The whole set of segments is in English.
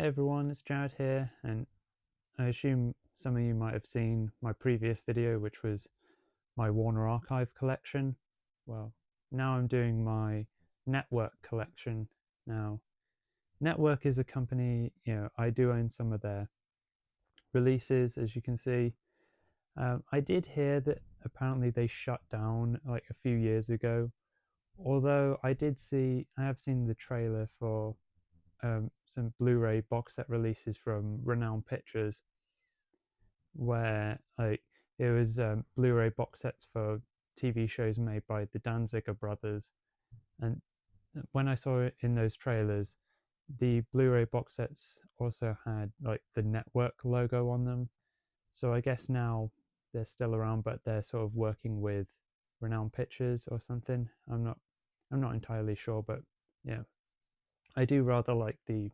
Hey everyone, it's Jared here, and I assume some of you might have seen my previous video, which was my Warner Archive collection. Well, now I'm doing my Network collection. Now, Network is a company, I do own some of their releases, as you can see. I did hear that apparently they shut down like a few years ago, although I have seen the trailer for some Blu-ray box set releases from Renowned Pictures, where like it was Blu-ray box sets for TV shows made by the Danziger brothers, and when I saw it in those trailers, the Blu-ray box sets also had like the network logo on them. So I guess now they're still around, but they're sort of working with Renowned Pictures or something. I'm not entirely sure, but yeah, I do rather like the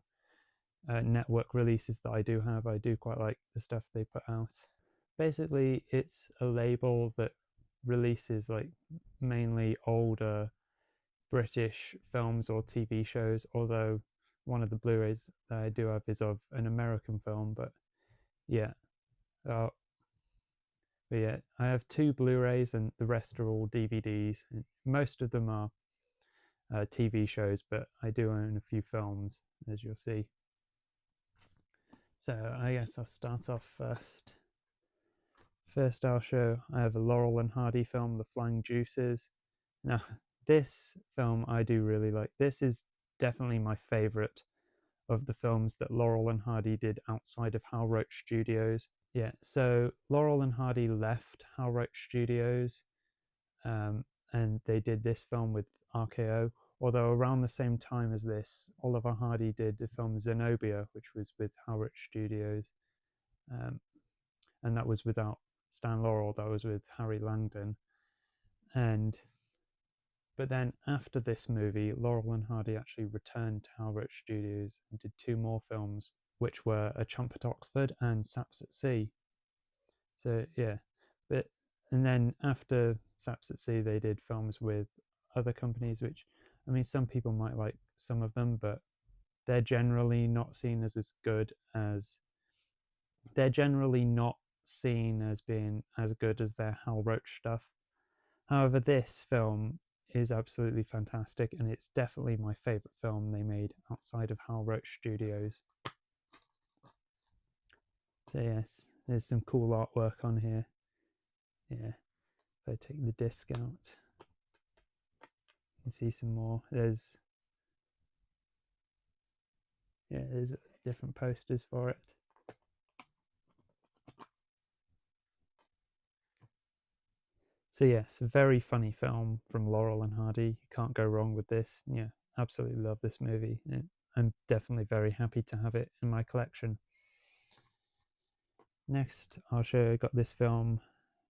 network releases that I do have. I do quite like the stuff they put out. Basically, it's a label that releases like mainly older British films or TV shows, although one of the Blu-rays that I do have is of an American film, yeah. Uh, but yeah, I have two Blu-rays and the rest are all DVDs. And most of them are TV shows, but I do own a few films, as you'll see. So I guess I'll start off first. First I'll show I have a Laurel and Hardy film, The Flying Juices. Now, this film I do really like. This is definitely my favourite of the films that Laurel and Hardy did outside of Hal Roach Studios. Yeah, so Laurel and Hardy left Hal Roach Studios, and they did this film with RKO. Although around the same time as this, Oliver Hardy did the film Zenobia, which was with Hal Roach Studios, and that was without Stan Laurel. That was with Harry Langdon. But then after this movie, Laurel and Hardy actually returned to Hal Roach Studios and did two more films, which were A Chump at Oxford and Saps at Sea. So yeah, and then after Saps at Sea, they did films with other companies, which, I mean, some people might like some of them, but they're generally not seen as good as being as good as their Hal Roach stuff. However, this film is absolutely fantastic, and it's definitely my favourite film they made outside of Hal Roach Studios. So yes, there's some cool artwork on here. Yeah, if I take the disc out, you can see some more. There's different posters for it. So yes, a very funny film from Laurel and Hardy. You can't go wrong with this. Yeah, absolutely love this movie. I'm definitely very happy to have it in my collection. Next, I'll show you, I got this film,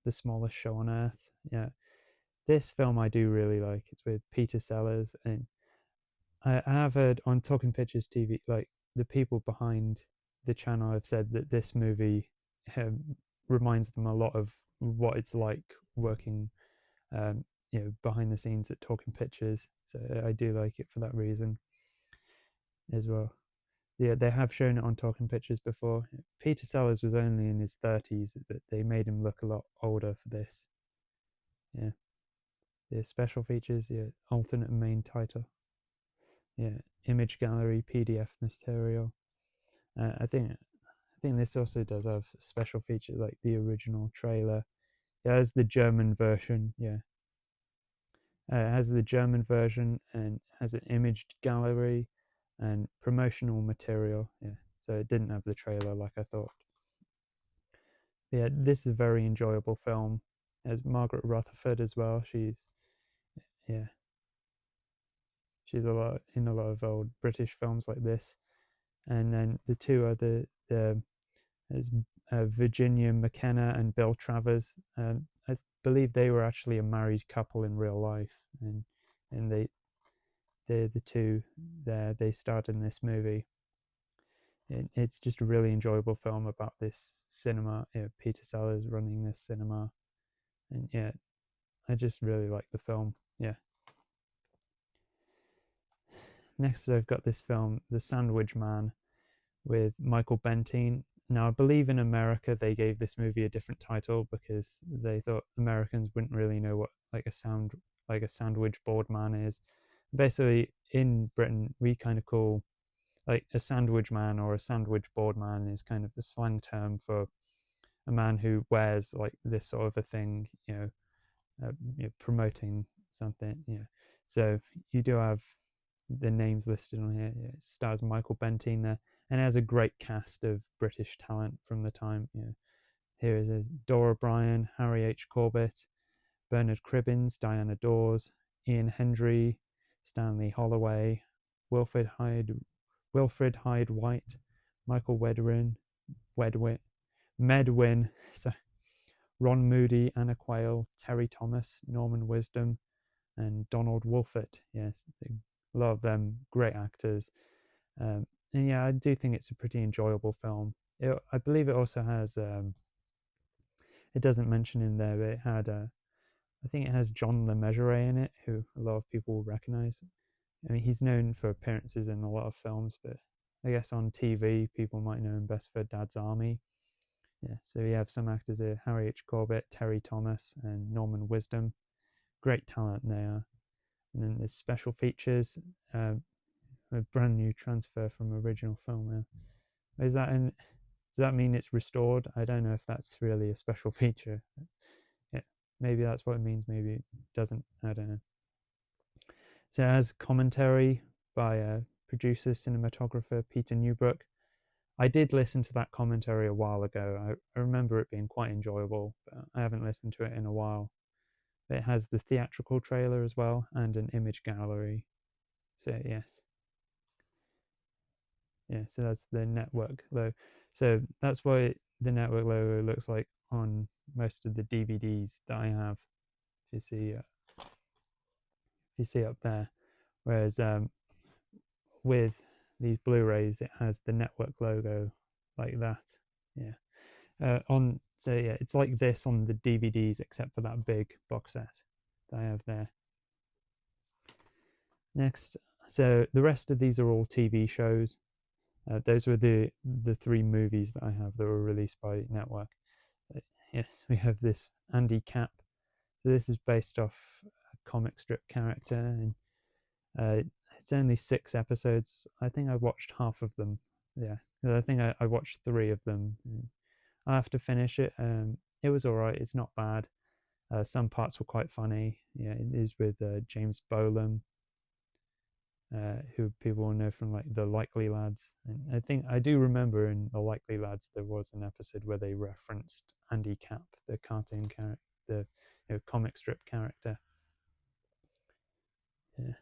The Smallest Show on Earth. Yeah, this film I do really like. It's with Peter Sellers, and I have heard on Talking Pictures TV, like the people behind the channel have said that this movie reminds them a lot of what it's like working, behind the scenes at Talking Pictures. So I do like it for that reason as well. Yeah, they have shown it on Talking Pictures before. Peter Sellers was only in his 30s, but they made him look a lot older for this. Yeah, the special features, yeah, alternate main title. Yeah, image gallery, PDF material. I think this also does have special features like the original trailer. It has the German version, yeah. It has the German version and has an image gallery and promotional material. Yeah, so it didn't have the trailer like I thought. Yeah, this is a very enjoyable film. There's Margaret Rutherford as well. She's in a lot of old British films like this. And then the two other there's Virginia McKenna and Bill Travers. I believe they were actually a married couple in real life, and they're the two there. They starred in this movie. It's just a really enjoyable film about this cinema. Peter Sellers running this cinema, and yeah, I just really like the film. Yeah. Next, I've got this film, The Sandwich Man, with Michael Bentine. Now, I believe in America they gave this movie a different title because they thought Americans wouldn't really know what like a sandwich board man is. Basically, in Britain, we kind of call like a sandwich man or a sandwich board man is kind of the slang term for a man who wears like this sort of a thing, promoting something. So you do have the names listed on here. It stars Michael Bentine there, and it has a great cast of British talent from the time. Here is Dora Bryan, Harry H. Corbett, Bernard Cribbins, Diana Dawes, Ian Hendry, Stanley Holloway, Wilfred Hyde, White, Michael Medwin, so Ron Moody, Anna Quayle, Terry Thomas, Norman Wisdom, and Donald Wolfett. Yes, a lot of them great actors. And yeah, I do think it's a pretty enjoyable film. I believe it also has. It doesn't mention in there, but it had. I think it has John Le Mesurier in it, who a lot of people will recognize. I mean, he's known for appearances in a lot of films, but I guess on TV, people might know him best for Dad's Army. Yeah, so you have some actors here: Harry H. Corbett, Terry Thomas, and Norman Wisdom. Great talent there. And then there's special features. A brand new transfer from original film. Is that in? Does that mean it's restored? I don't know if that's really a special feature. Yeah, maybe that's what it means. Maybe it doesn't. I don't know. So it has commentary by producer cinematographer Peter Newbrook. I did listen to that commentary a while ago. I remember it being quite enjoyable, but I haven't listened to it in a while. It has the theatrical trailer as well and an image gallery. So yes. Yeah, so that's the network logo. So that's why the network logo looks like on most of the DVDs that I have. If you see up there, whereas with these Blu-rays, it has the network logo like that. Yeah. So yeah, it's like this on the DVDs, except for that big box set that I have there. Next, so the rest of these are all TV shows. Those were the three movies that I have that were released by Network. So, yes, we have this Andy Capp. So this is based off a comic strip character, and it's only 6 episodes. I think I watched half of them. Yeah, I think I watched 3 of them. I have to finish it. It was all right. It's not bad. Some parts were quite funny. Yeah, it is with James Bolam, who people will know from like the Likely Lads. And I think I do remember in the Likely Lads there was an episode where they referenced Andy Capp, the cartoon character, the comic strip character. Yeah.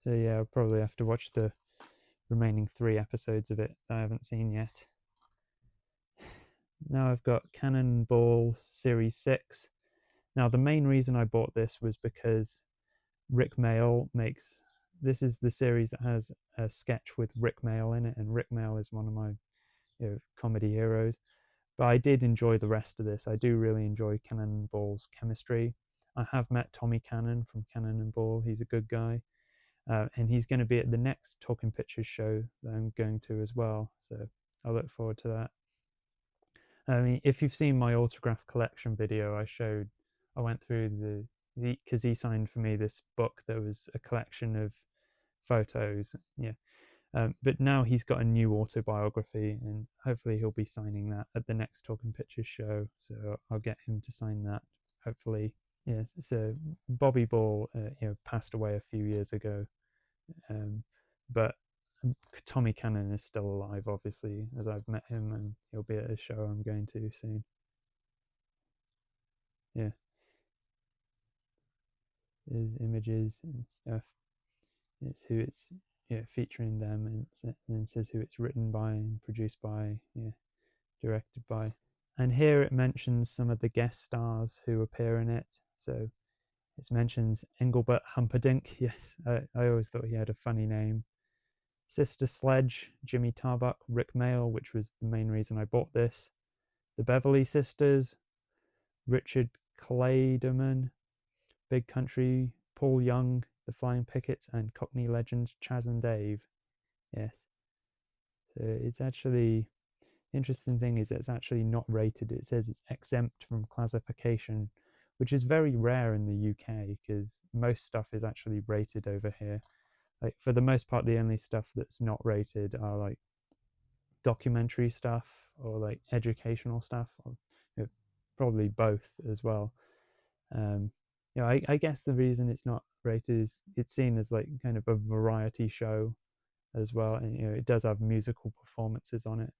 So yeah, I'll probably have to watch the remaining 3 episodes of it that I haven't seen yet. Now I've got Cannonball Series 6. Now the main reason I bought this was because Rick Mayall makes, this is the series that has a sketch with Rick Mayall in it, and Rick Mayall is one of my comedy heroes. But I did enjoy the rest of this. I do really enjoy Cannonball's chemistry. I have met Tommy Cannon from Cannon and Ball. He's a good guy. And he's going to be at the next Talking Pictures show that I'm going to as well. So I look forward to that. I mean, if you've seen my autograph collection video, I went through because he signed for me this book that was a collection of photos. Yeah. But now he's got a new autobiography, and hopefully he'll be signing that at the next Talking Pictures show. So I'll get him to sign that, hopefully. Yes. So Bobby Ball, passed away a few years ago, but Tommy Cannon is still alive, obviously, as I've met him, and he'll be at a show I'm going to soon. Yeah. There's images and stuff. It's who it's featuring them, and then it says who it's written by and produced by, directed by. And here it mentions some of the guest stars who appear in it. So it mentions Engelbert Humperdinck. Yes, I always thought he had a funny name. Sister Sledge, Jimmy Tarbuck, Rick Mayall, which was the main reason I bought this. The Beverly Sisters, Richard Clayderman, Big Country, Paul Young, The Flying Pickets, and Cockney legends Chaz and Dave. Yes. So it's actually, interesting thing is it's actually not rated. It says it's exempt from classification, which is very rare in the UK because most stuff is actually rated over here. Like for the most part, the only stuff that's not rated are like documentary stuff or like educational stuff, or probably both as well. I guess the reason it's not rated is it's seen as like kind of a variety show as well, and it does have musical performances on it.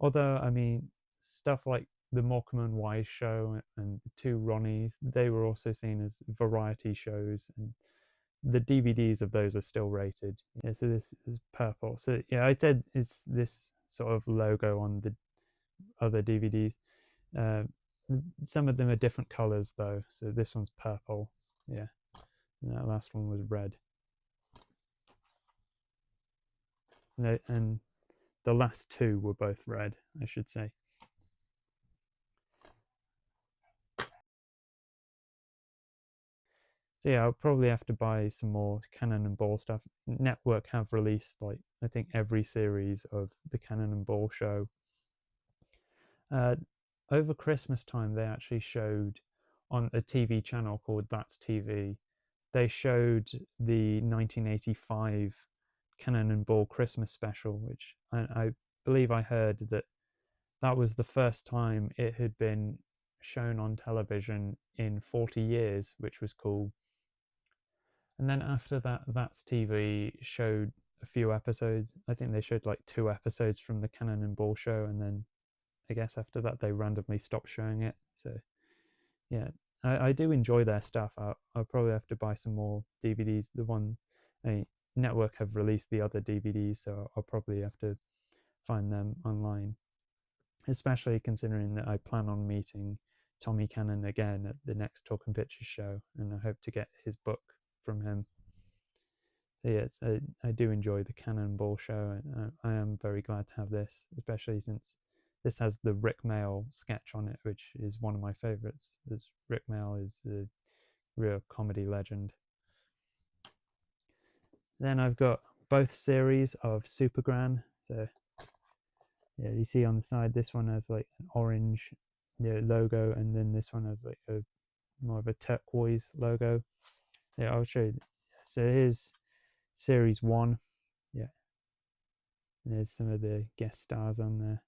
Although, I mean, stuff like the Morecambe and Wise show and the two Ronnies, they were also seen as variety shows, and the DVDs of those are still rated. Yeah, so this is purple. So yeah, I said it's this sort of logo on the other DVDs. Uh, some of them are different colors though. So this one's purple. Yeah, and that last one was red. And the last two were both red, I should say. So yeah, I'll probably have to buy some more Cannon and Ball stuff. Network have released like I think every series of the Cannon and Ball show. Over Christmas time, they actually showed on a TV channel called That's TV. They showed the 1985 Cannon and Ball Christmas special, which I believe I heard that that was the first time it had been shown on television in 40 years, which was cool. And then after that, That's TV showed a few episodes. I think they showed like 2 episodes from the Cannon and Ball show, and then I guess after that they randomly stopped showing it. So yeah, I do enjoy their stuff. I'll probably have to buy some more DVDs. The one, Network have released the other DVDs, so I'll probably have to find them online. Especially considering that I plan on meeting Tommy Cannon again at the next Talking Pictures show, and I hope to get his book from him. So yes, I do enjoy the Cannonball show, and I am very glad to have this, especially since this has the Rick Mail sketch on it, which is one of my favorites, as Rick Mail is a real comedy legend. Then I've got both series of Supergran. So yeah, you see on the side, this one has like an orange logo, and then this one has like a more of a turquoise logo. Yeah, I'll show you. So here's series 1. Yeah, there's some of the guest stars on there.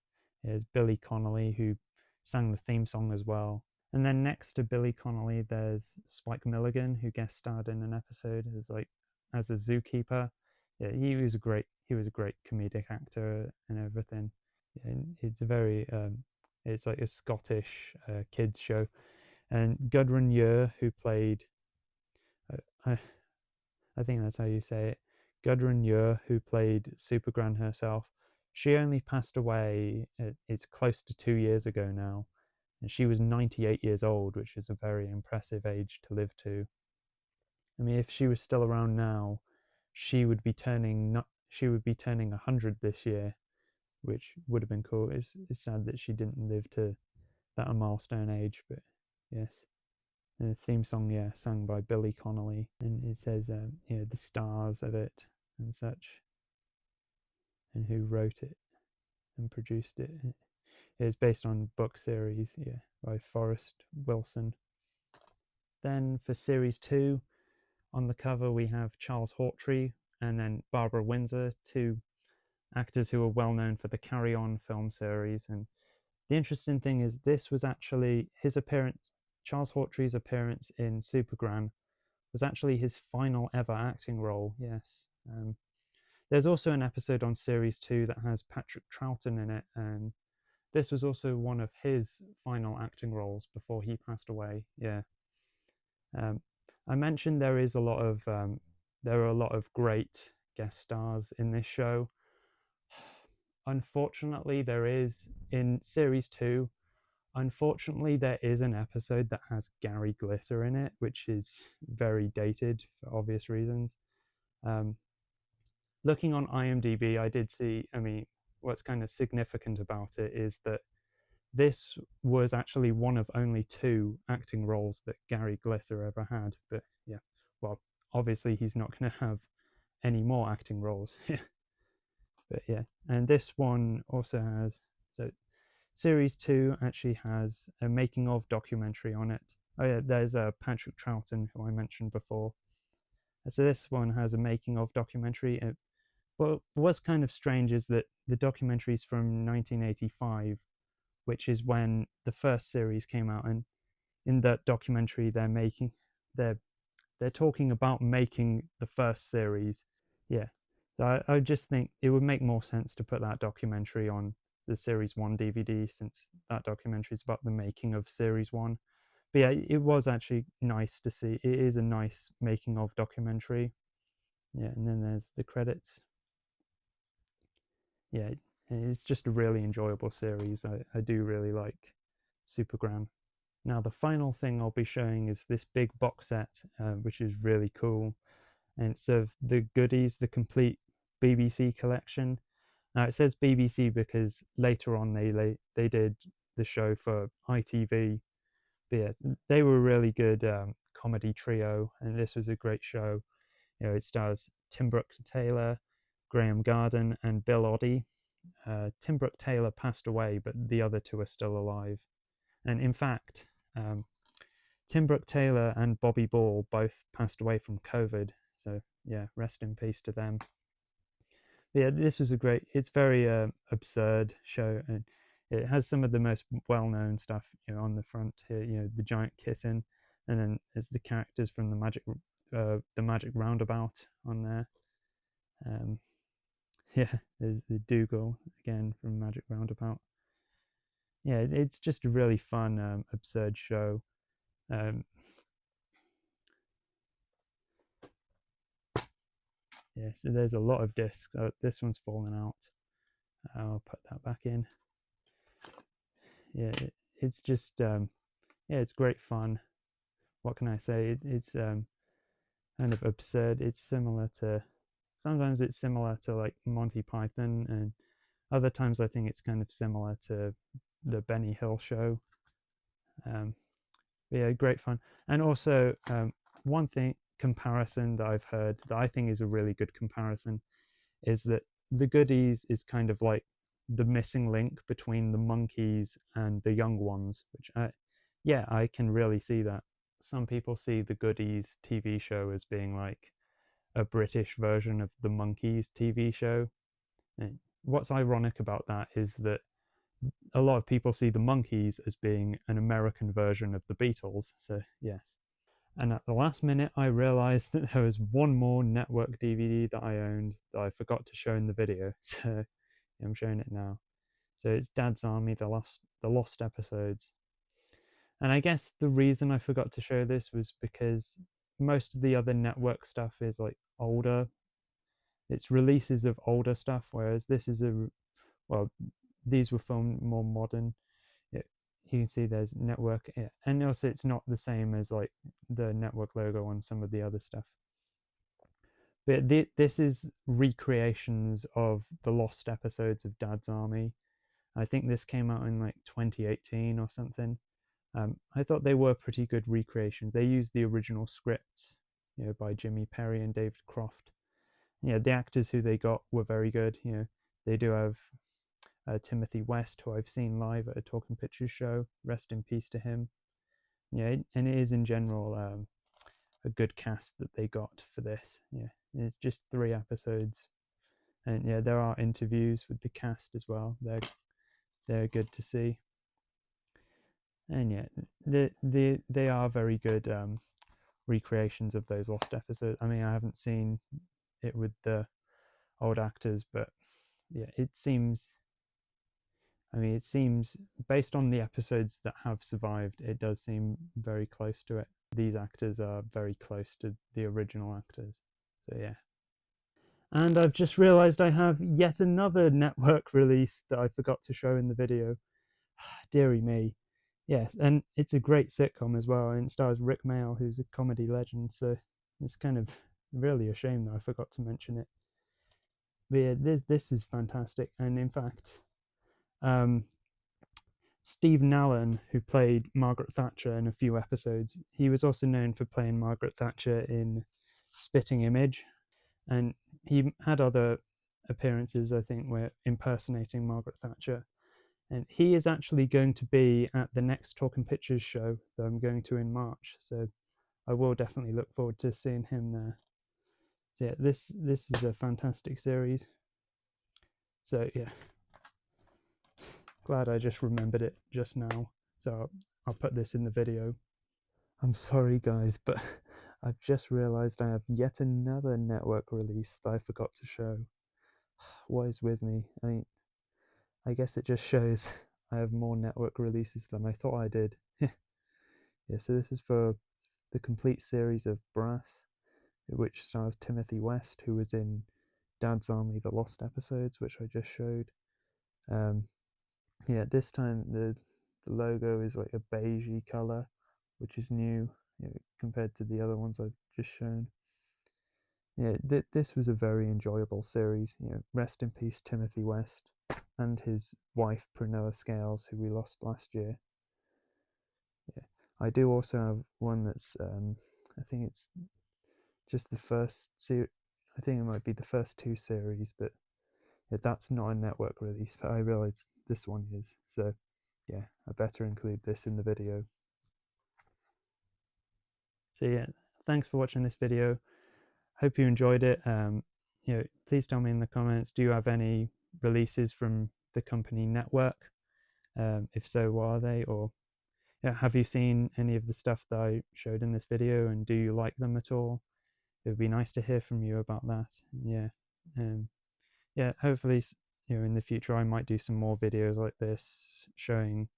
There's Billy Connolly, who sang the theme song as well. And then next to Billy Connolly, there's Spike Milligan, who guest starred in an episode as a zookeeper. Yeah, he was a great comedic actor and everything. And it's it's like a Scottish kids show. And Gudrun Ure, who played, I think that's how you say it, Gudrun Ure, who played Supergran herself, she only passed away, it's close to 2 years ago now, and she was 98 years old, which is a very impressive age to live to. I mean, if she was still around now, she would be turning 100 this year, which would have been cool. It's sad that she didn't live to that milestone age, but yes. And the theme song, yeah, sung by Billy Connolly, and it says, the stars of it and such, and who wrote it and produced it. It's based on a book series, yeah, by Forrest Wilson. Then for series 2, on the cover we have Charles Hawtrey and then Barbara Windsor, 2 actors who are well known for the Carry On film series. And the interesting thing is this was actually his appearance. Charles Hawtrey's appearance in Supergran was actually his final ever acting role, yes. There's also an episode on Series 2 that has Patrick Troughton in it, and this was also one of his final acting roles before he passed away, yeah. I mentioned there are a lot of great guest stars in this show. Unfortunately, in Series 2, unfortunately, there is an episode that has Gary Glitter in it, which is very dated for obvious reasons. Looking on IMDb, I did see, what's kind of significant about it is that this was actually one of only 2 acting roles that Gary Glitter ever had. But yeah, well, obviously he's not going to have any more acting roles. But yeah, and this one also has, so series 2 actually has a making of documentary on it. Oh yeah, there's Patrick Troughton, who I mentioned before. So this one has a making of documentary. What was kind of strange is that the documentary is from 1985, which is when the first series came out, and in that documentary they're they're talking about making the first series. Yeah, so I just think it would make more sense to put that documentary on the series 1 DVD, since that documentary is about the making of series 1. But yeah, it was actually nice to see. It is a nice making of documentary. Yeah, and then there's the credits. Yeah, it's just a really enjoyable series. I do really like Supergram. Now the final thing I'll be showing is this big box set, which is really cool, and it's of the goodies, the complete BBC collection. Now it says BBC because later on they did the show for ITV. But yeah, they were a really good comedy trio, and this was a great show. You know, it stars Tim Brooke Taylor, Graham Garden, and Bill Oddie. Tim Brooke Taylor passed away, but the other two are still alive. And in fact, um, Tim Brooke Taylor and Bobby Ball both passed away from COVID. So yeah, rest in peace to them. But yeah, this was a great. It's very absurd show, and it has some of the most well-known stuff. You know, on the front here, you know, the giant kitten, and then there's the characters from the Magic Roundabout on there. Um, yeah, there's the Dougal again from Magic Roundabout. Yeah, it's just a really fun, absurd show. Um, yeah, so there's a lot of discs. This one's fallen out. I'll put that back in. Yeah, it's just yeah, it's great fun. What can I say? It's kind of absurd. It's similar to, sometimes it's similar to like Monty Python, and other times I think it's kind of similar to the Benny Hill show. Um, yeah, great fun. And also, one thing comparison that I've heard that I think is a really good comparison is that the goodies is kind of like the missing link between the monkeys and the young ones, which yeah, I can really see that. Some people see the goodies TV show as being like a British version of the monkeys TV show. And what's ironic about that is that a lot of people see the monkeys as being an American version of the Beatles. So yes. And at the last minute, I realized that there was one more network DVD that I owned that I forgot to show in the video. So I'm showing it now. So it's Dad's Army, the lost episodes. And I guess the reason I forgot to show this was because most of the other network stuff is like older. It's releases of older stuff, whereas this is well, these were filmed more modern. You can see there's network, yeah. And also it's not the same as like the network logo on some of the other stuff. But this is recreations of the lost episodes of Dad's Army. I think this came out in like 2018 or something. I thought they were pretty good recreations. They used the original scripts, you know, by Jimmy Perry and David Croft. Yeah, the actors who they got were very good. You know, they do have Timothy West, who I've seen live at a Talking Pictures show. Rest in peace to him. Yeah, and it is in general a good cast that they got for this. Yeah, it's just 3 episodes, and yeah, there are interviews with the cast as well. They're good to see, and yeah, they are very good recreations of those lost episodes. I mean, I haven't seen it with the old actors, but yeah, it seems. I mean, it seems based on the episodes that have survived, it does seem very close to it. These actors are very close to the original actors. So yeah. And I've just realized I have yet another network release that I forgot to show in the video. Deary me. Yes, and it's a great sitcom as well, and it stars Rick Mayall, who's a comedy legend, so it's kind of really a shame that I forgot to mention it. But yeah, this is fantastic, and in fact, um, Steve Allen, who played Margaret Thatcher in a few episodes, he was also known for playing Margaret Thatcher in Spitting Image, and he had other appearances, I think we're impersonating Margaret Thatcher. And he is actually going to be at the next Talking Pictures show that I'm going to in March. So I will definitely look forward to seeing him there. So yeah, this is a fantastic series. So yeah, glad I just remembered it just now. So I'll put this in the video. I'm sorry guys, but I've just realised I have yet another network release that I forgot to show. What is with me? I mean, I guess it just shows I have more network releases than I thought I did. Yeah, so this is for the complete series of Brass, which stars Timothy West, who was in Dad's Army: The Lost Episodes, which I just showed. Yeah, this time the logo is like a beigey color, which is new, compared to the other ones I've just shown. Yeah, this was a very enjoyable series. Rest in peace, Timothy West, and his wife Prunella Scales, who we lost last year. Yeah, I do also have one that's I think it's just the first series. I think it might be the first two series, but yeah, that's not a network release. But I realize this one is, so yeah, I better include this in the video. So yeah, thanks for watching this video. Hope you enjoyed it. Please tell me in the comments, do you have any releases from the company network? If so, what are they? Or have you seen any of the stuff that I showed in this video, and do you like them at all? It would be nice to hear from you about that. Yeah, hopefully, in the future I might do some more videos like this showing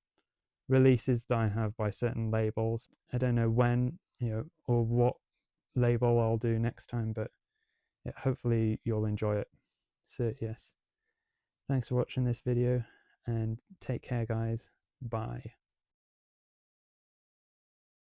releases that I have by certain labels. I don't know when, or what label I'll do next time, but yeah, hopefully you'll enjoy it. So yes, thanks for watching this video, and take care guys. Bye.